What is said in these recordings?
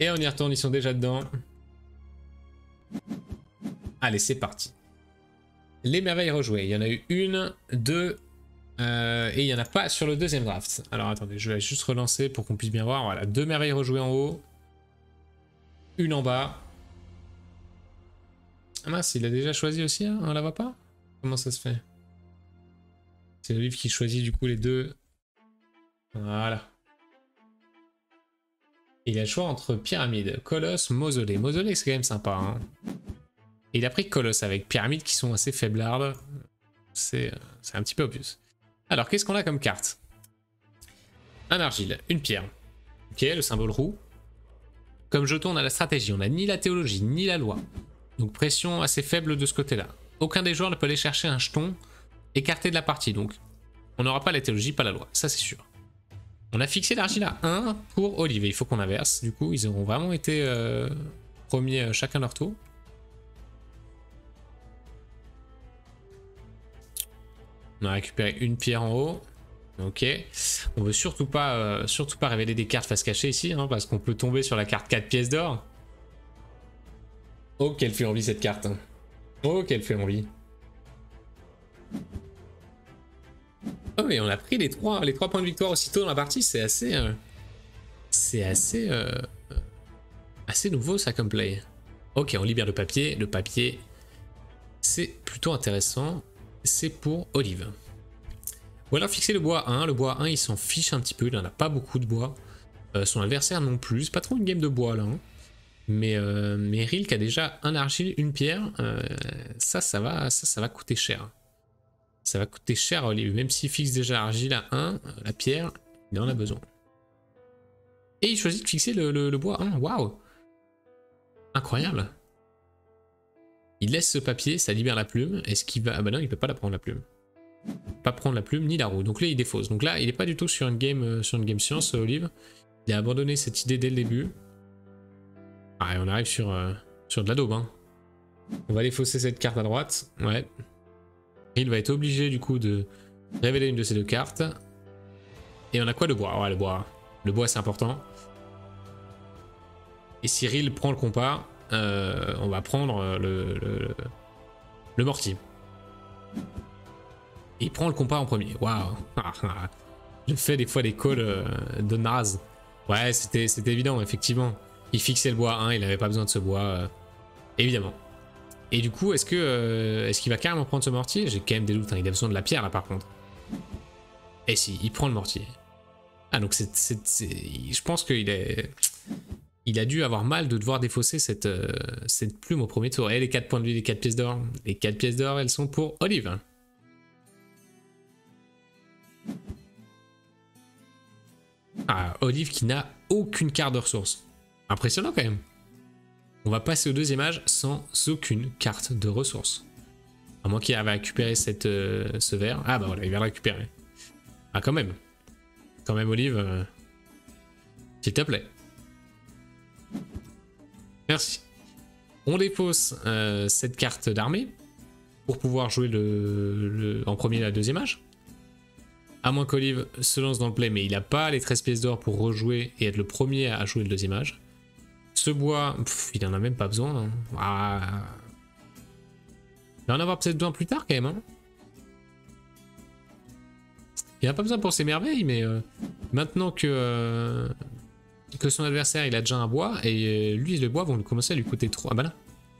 Et on y retourne, ils sont déjà dedans. Allez, c'est parti. Les merveilles rejouées. Il y en a eu une, deux, et il n'y en a pas sur le deuxième draft. Alors attendez, je vais juste relancer pour qu'on puisse bien voir. Voilà, 2 merveilles rejouées en haut. Une en bas. Ah mince, il a déjà choisi aussi, hein, on la voit pas? Comment ça se fait? C'est le livre qui choisit du coup les deux. Voilà. Il a le choix entre Pyramide, Colosse, Mausolée. Mausolée, c'est quand même sympa. Hein. Et il a pris Colosse avec Pyramide qui sont assez faiblardes. C'est un petit peu obvious. Alors, qu'est-ce qu'on a comme carte? Un argile, une pierre. Ok, le symbole roux. Comme jeton, on a la stratégie. On n'a ni la théologie, ni la loi. Donc pression assez faible de ce côté-là. Aucun des joueurs ne peut aller chercher un jeton écarté de la partie. Donc, on n'aura pas la théologie, pas la loi. Ça, c'est sûr. On a fixé l'argile à 1 pour Olive. Il faut qu'on inverse. Du coup, ils auront vraiment été premiers chacun leur tour. On a récupéré une pierre en haut. Ok. On veut surtout pas révéler des cartes face cachée ici, hein, parce qu'on peut tomber sur la carte 4 pièces d'or. Oh, qu'elle fait envie cette carte. Hein. Oh, qu'elle fait envie. Oh, mais on a pris les 3 points de victoire aussitôt dans la partie. C'est assez... assez nouveau ça comme play. Ok, on libère le papier. Le papier, c'est plutôt intéressant. C'est pour Olive. Ou alors fixer le bois 1. Le bois 1, il s'en fiche un petit peu. Il n'en a pas beaucoup de bois. Son adversaire non plus. C'est pas trop une game de bois là. Hein. Mais Rilk a déjà un argile, une pierre. Ça va coûter cher. Ça va coûter cher à Olive. Même s'il fixe déjà l'argile à 1, la pierre, il en a besoin. Et il choisit de fixer le bois 1. Waouh! Incroyable. Il laisse ce papier, ça libère la plume. Est-ce qu'il va... Ah bah non, il peut pas la prendre la plume. Pas prendre la plume ni la roue. Donc là, il défausse. Donc là, il est pas du tout sur une game science, Olive. Il a abandonné cette idée dès le début. Ah, et on arrive sur de la daube. Hein. On va défausser cette carte à droite. Ouais. Il va être obligé du coup de révéler une de ces deux cartes. Et on a quoi? Le bois? Ouais, le bois. Le bois, c'est important. Et Cyril prend le compas. On va prendre le mortier. Et il prend le compas en premier. Waouh. Je fais des fois des calls de naze. Ouais, c'était évident, effectivement. Il fixait le bois 1, il n'avait pas besoin de ce bois. Évidemment. Et du coup, est-ce qu'il va carrément prendre ce mortier? J'ai quand même des doutes. Hein. Il a besoin de la pierre, là, par contre. Et si, il prend le mortier. Ah, donc je pense qu'il est... Il a dû avoir mal de devoir défausser cette plume au premier tour. Et les 4 points de vie, les 4 pièces d'or. Les 4 pièces d'or, elles sont pour Olive. Ah, Olive qui n'a aucune carte de ressources. Impressionnant quand même. On va passer au deuxième âge sans aucune carte de ressources. À moins qu'il arrive à récupérer ce verre. Ah bah voilà, il va le récupérer. Ah quand même. Quand même Olive. S'il te plaît. Merci. On dépose cette carte d'armée pour pouvoir jouer en premier la deuxième âge. À moins qu'Olive se lance dans le play, mais il n'a pas les 13 pièces d'or pour rejouer et être le premier à jouer le deuxième âge. Ce bois, il en a même pas besoin. Hein. Ah. Il va en avoir peut-être besoin plus tard quand même. Hein. Il n'a pas besoin pour ses merveilles, mais maintenant que son adversaire il a déjà un bois, et lui le bois vont commencer à lui coûter trop. Ah bah là,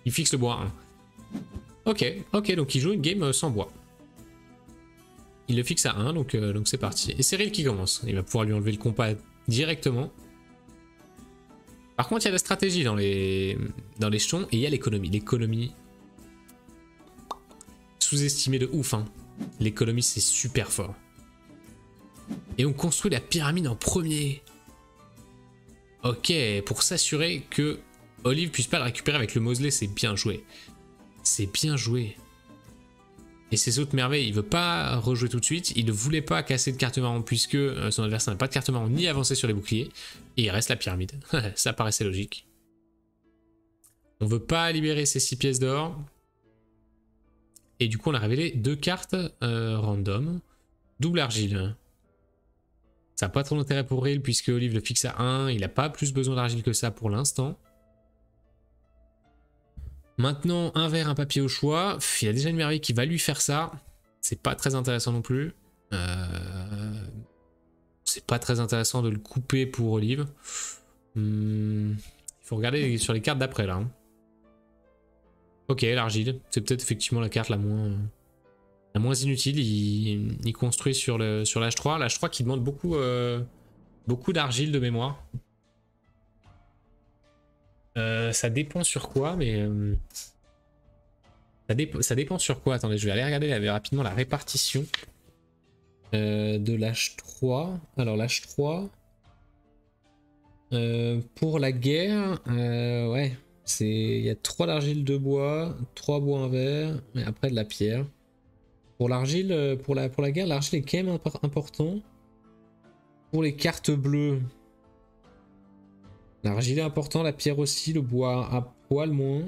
il fixe le bois 1. Ok, donc il joue une game sans bois. Il le fixe à 1, donc c'est parti. Et c'est Cyril qui commence. Il va pouvoir lui enlever le compas directement. Par contre, il y a la stratégie dans les jetons et il y a l'économie. L'économie sous-estimée de ouf. Hein. L'économie, c'est super fort. Et on construit la pyramide en premier. Ok, pour s'assurer que Olive puisse pas le récupérer avec le mausolée, c'est bien joué. C'est bien joué. Et ces autres merveilles, il veut pas rejouer tout de suite. Il ne voulait pas casser de carte marron puisque son adversaire n'a pas de carte marron ni avancé sur les boucliers. Et il reste la pyramide. Ça paraissait logique. On veut pas libérer ces 6 pièces d'or. Et du coup, on a révélé 2 cartes random. Double argile. Ça n'a pas trop d'intérêt pour Rill puisque Olive le fixe à 1. Il n'a pas plus besoin d'argile que ça pour l'instant. Maintenant, un verre, un papier au choix. Il y a déjà une merveille qui va lui faire ça. C'est pas très intéressant non plus. C'est pas très intéressant de le couper pour Olive. Il faut regarder sur les cartes d'après là. Ok, l'argile. C'est peut-être effectivement la carte la moins inutile. Il construit sur l'H3. L'H3 qui demande beaucoup d'argile de mémoire. Ça dépend sur quoi, mais... ça dépend sur quoi. Attendez, je vais aller regarder rapidement la répartition de l'H3. Alors l'H3... pour la guerre, ouais, il y a 3 d'argile de bois, 3 bois en verre, et après de la pierre. Pour l'argile, pour la guerre, l'argile est quand même important. Pour les cartes bleues, l'argile est important, la pierre aussi, le bois à poil moins.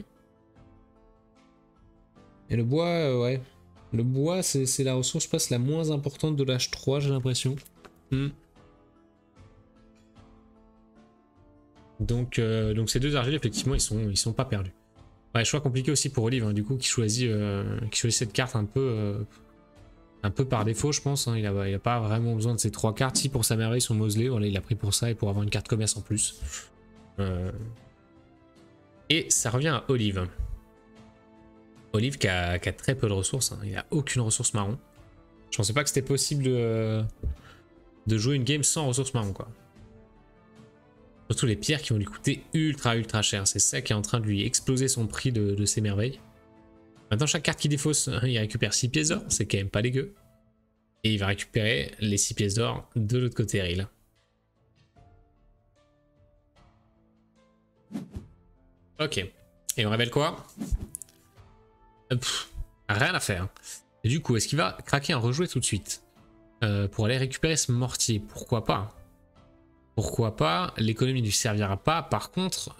Et le bois, ouais. Le bois, c'est la ressource, je pense, la moins importante de l'H3, j'ai l'impression. Donc ces 2 argiles, effectivement, ils sont pas perdus. Ouais, choix compliqué aussi pour Olive, hein, du coup, qui choisit cette carte un peu par défaut, je pense. Hein. Il a pas vraiment besoin de ces 3 cartes. Si pour sa merveille, son Mosley, voilà, il l'a pris pour ça et pour avoir une carte commerce en plus. Et ça revient à Olive. Olive qui a très peu de ressources. Hein. Il n'a aucune ressource marron. Je pensais pas que c'était possible de jouer une game sans ressources marron, quoi. Surtout les pierres qui vont lui coûter ultra cher. C'est ça qui est en train de lui exploser son prix de ses merveilles. Maintenant, chaque carte qu'il défausse, il récupère 6 pièces d'or. C'est quand même pas dégueu. Et il va récupérer les 6 pièces d'or de l'autre côté Rill. Ok. Et on révèle quoi? Rien à faire. Et du coup, est-ce qu'il va craquer un rejouer tout de suite pour aller récupérer ce mortier? Pourquoi pas? Pourquoi pas? L'économie ne lui servira pas. Par contre,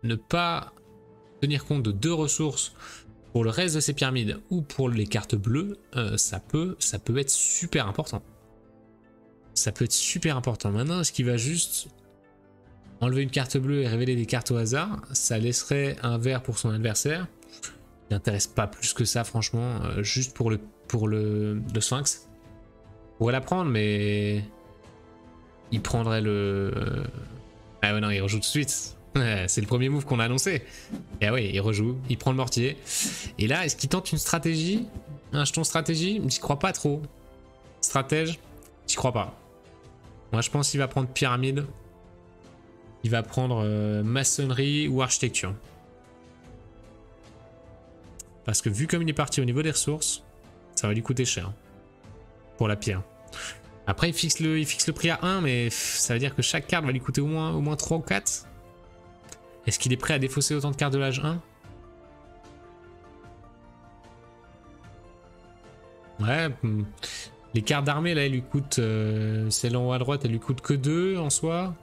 ne pas tenir compte de 2 ressources pour le reste de ses pyramides ou pour les cartes bleues, ça peut être super important. Ça peut être super important. Maintenant, est-ce qu'il va juste enlever une carte bleue et révéler des cartes au hasard? Ça laisserait un vert pour son adversaire. Il n'intéresse pas plus que ça, franchement. Juste pour le Sphinx. On pourrait la prendre, mais... il prendrait le... Ah ouais, non, il rejoue tout de suite. C'est le premier move qu'on a annoncé. Et ah ouais, il rejoue, il prend le mortier. Et là, est-ce qu'il tente une stratégie? Un jeton stratégie? J'y crois pas trop. Stratège? J'y crois pas. Moi, je pense qu'il va prendre pyramide. Il va prendre maçonnerie ou architecture. Parce que vu comme il est parti au niveau des ressources, ça va lui coûter cher. Pour la pierre. Après, il fixe le prix à 1, mais ça veut dire que chaque carte va lui coûter au moins 3 ou 4. Est-ce qu'il est prêt à défausser autant de cartes de l'âge 1? Ouais. Les cartes d'armée, là, elles lui coûtent... celle en haut à droite, elle lui coûte que 2 en soi.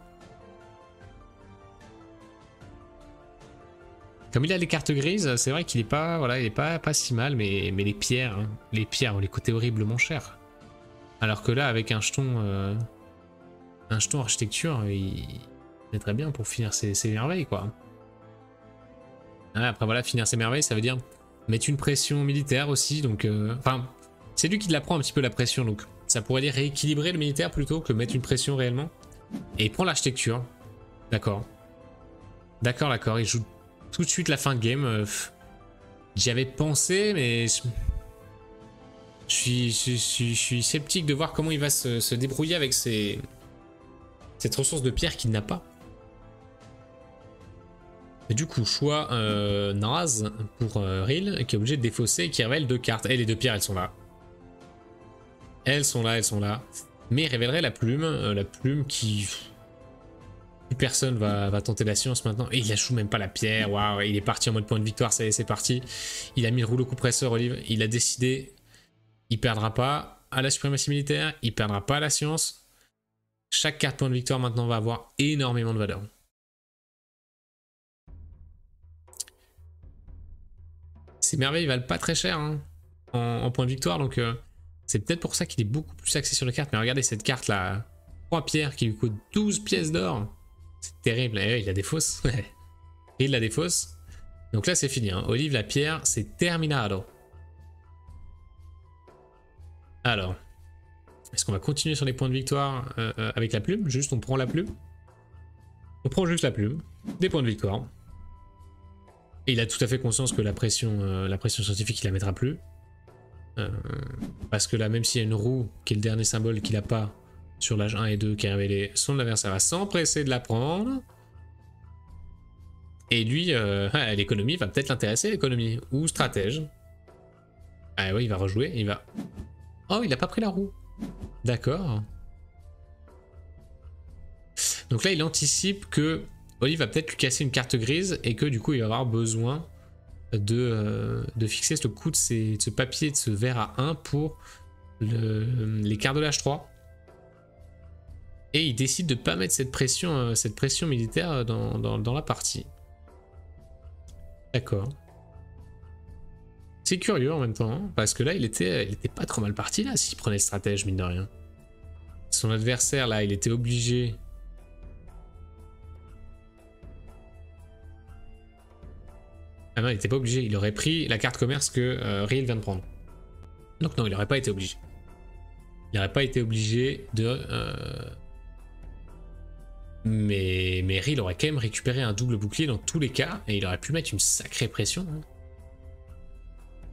Comme il a les cartes grises, c'est vrai qu'il est pas... Voilà, il est pas si mal, mais les pierres... Hein, les pierres vont lui coûter horriblement cher. Alors que là, avec un jeton architecture, il est très bien pour finir ses merveilles, quoi. Ah, après, voilà, finir ses merveilles, ça veut dire mettre une pression militaire aussi. Donc, enfin, c'est lui qui la prend un petit peu la pression. Donc, ça pourrait dire rééquilibrer le militaire plutôt que mettre une pression réellement. Et il prend l'architecture. D'accord. D'accord. Il joue tout de suite la fin de game. J'y avais pensé, mais... Je suis sceptique de voir comment il va se débrouiller avec cette ressource de pierre qu'il n'a pas. Et du coup, choix naze pour Rill, qui est obligé de défausser et qui révèle 2 cartes. Et les 2 pierres, elles sont là. Elles sont là. Mais il révélerait la plume qui... Personne va tenter la science maintenant. Et il lâche même pas la pierre. Waouh, il est parti en mode point de victoire, ça y est, c'est parti. Il a mis le rouleau compresseur, Olive. Il a décidé... Il perdra pas à la suprématie militaire, il perdra pas à la science. Chaque carte point de victoire maintenant va avoir énormément de valeur. Ces merveilles valent pas très cher hein, en point de victoire, donc C'est peut-être pour ça qu'il est beaucoup plus axé sur la carte. Mais regardez cette carte là. 3 pierres qui lui coûtent 12 pièces d'or. C'est terrible. Et il a des fausses. Il a des fausses. Donc là c'est fini. Hein. Olive la pierre, c'est terminado. Alors. Est-ce qu'on va continuer sur les points de victoire avec la plume? Juste on prend la plume. On prend juste la plume. Des points de victoire. Et il a tout à fait conscience que la pression scientifique il la mettra plus. Parce que là même s'il y a une roue qui est le dernier symbole qu'il n'a pas sur l'âge 1 et 2 qui est révélé, son adversaire va s'empresser de la prendre. Et lui, l'économie va peut-être l'intéresser, l'économie. Ou stratège. Ah oui, il va rejouer, il va... Oh, il a pas pris la roue. D'accord. Donc là, il anticipe que Olive va peut-être lui casser une carte grise et que du coup, il va avoir besoin de fixer le coup de ce papier, de ce verre à 1 pour les cartes de l'âge 3. Et il décide de ne pas mettre cette pression militaire dans la partie. D'accord. C'est curieux en même temps, hein, parce que là, il était pas trop mal parti là, s'il prenait le stratège, mine de rien. Son adversaire, là, il était obligé... Ah non, il était pas obligé, il aurait pris la carte commerce que Riel vient de prendre. Donc non, il n'aurait pas été obligé. Il n'aurait pas été obligé de... Mais Riel aurait quand même récupéré un double bouclier dans tous les cas, et il aurait pu mettre une sacrée pression. Hein.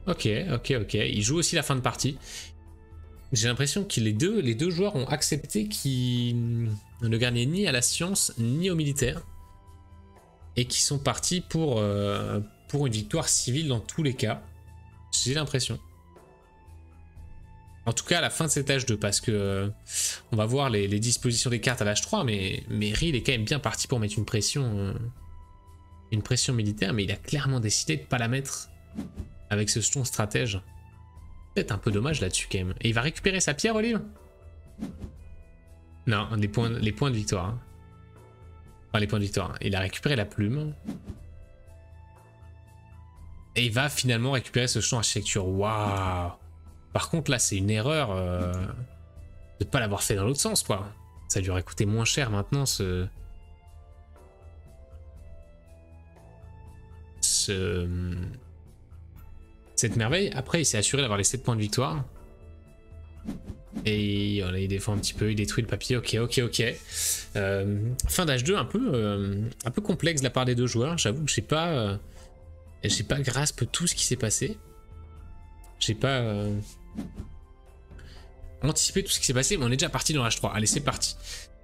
Ok. Il joue aussi la fin de partie. J'ai l'impression que les deux joueurs ont accepté qu'ils ne gagnaient ni à la science, ni au militaire. Et qui sont partis pour une victoire civile dans tous les cas. J'ai l'impression. En tout cas à la fin de cet âge 2, parce que on va voir les dispositions des cartes à l'âge 3, mais Riel est quand même bien parti pour mettre une pression militaire, mais il a clairement décidé de ne pas la mettre avec ce jeton stratège. Peut-être un peu dommage là-dessus quand même. Et il va récupérer sa pierre, Olive? Non, les points de victoire. Hein. Enfin, les points de victoire. Il a récupéré la plume. Et il va finalement récupérer ce jeton architecture. Waouh! Par contre, là, c'est une erreur de ne pas l'avoir fait dans l'autre sens, quoi. Ça lui aurait coûté moins cher maintenant, cette merveille. Après, il s'est assuré d'avoir les 7 points de victoire. Et voilà, il défend un petit peu, il détruit le papier. Ok. Fin d'âge 2, un peu complexe de la part des deux joueurs. J'avoue que j'ai pas grasp tout ce qui s'est passé. J'ai pas anticipé tout ce qui s'est passé, mais on est déjà parti dans l'âge 3. Allez, c'est parti.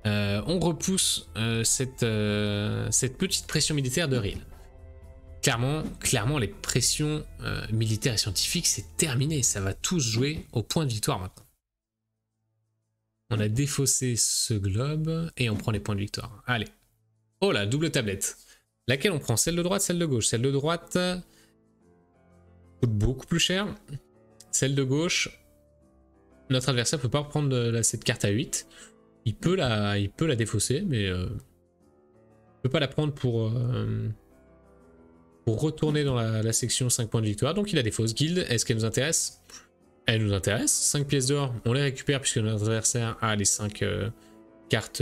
On repousse cette petite pression militaire de Riel. Clairement, les pressions militaires et scientifiques, c'est terminé. Ça va tous jouer au point de victoire maintenant. On a défaussé ce globe et on prend les points de victoire. Allez. Oh là, double tablette. Laquelle on prend? Celle de droite, celle de gauche? Celle de droite coûte beaucoup plus cher. Celle de gauche, notre adversaire ne peut pas reprendre cette carte à 8. Il peut la défausser, mais ne peut pas la prendre pour retourner dans la section 5 points de victoire. Donc il a des fausses guildes. Est-ce qu'elle nous intéresse? Elle nous intéresse. 5 pièces d'or, on les récupère puisque notre adversaire a les 5 cartes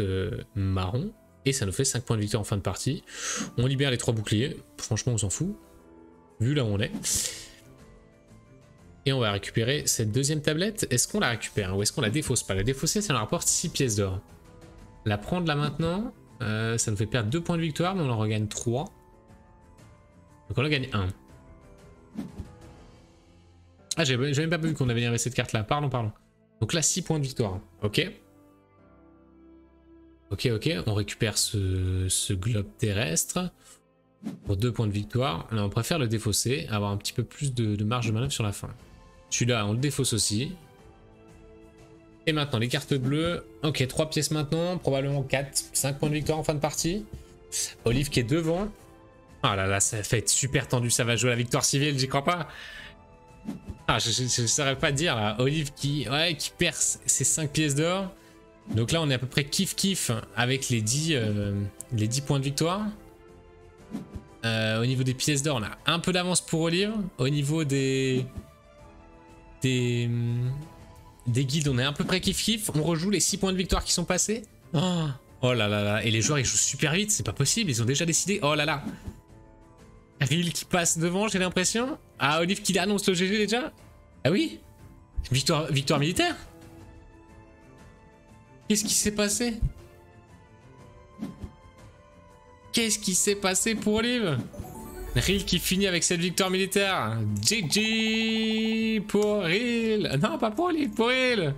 marron. Et ça nous fait 5 points de victoire en fin de partie. On libère les 3 boucliers. Franchement, on s'en fout. Vu là où on est. Et on va récupérer cette deuxième tablette. Est-ce qu'on la récupère ou est-ce qu'on la défausse pas? La défausser, ça nous rapporte 6 pièces d'or. La prendre là maintenant, ça nous fait perdre 2 points de victoire, mais on en regagne 3. Donc on en gagne 1. Ah, j'avais même pas vu qu'on avait énervé cette carte là. Pardon. Donc là, 6 points de victoire. Ok. On récupère ce globe terrestre pour 2 points de victoire. Là, on préfère le défausser, avoir un petit peu plus de marge de manœuvre sur la fin. Celui-là, on le défausse aussi. Et maintenant, les cartes bleues. Ok, 3 pièces maintenant, probablement 4, 5 points de victoire en fin de partie. Olive qui est devant. Ah là là, ça va être super tendu, ça va jouer à la victoire civile, j'y crois pas. Ah, je ne saurais pas dire là. Olive qui perce ses 5 pièces d'or. Donc là, on est à peu près kiff avec les 10 points de victoire. Au niveau des pièces d'or, on a un peu d'avance pour Olive. Au niveau des Des guildes, on est à peu près kiff-kiff. On rejoue les 6 points de victoire qui sont passés. Oh, oh là là là. Et les joueurs, ils jouent super vite. C'est pas possible. Ils ont déjà décidé. Oh là là. Ril qui passe devant, j'ai l'impression. Ah, Olive qui annonce le GG déjà. Ah oui. Victoire militaire. Qu'est-ce qui s'est passé? Qu'est-ce qui s'est passé pour Olive? Ril qui finit avec cette victoire militaire. GG pour Ril. Non, pas pour Olive, pour Ril.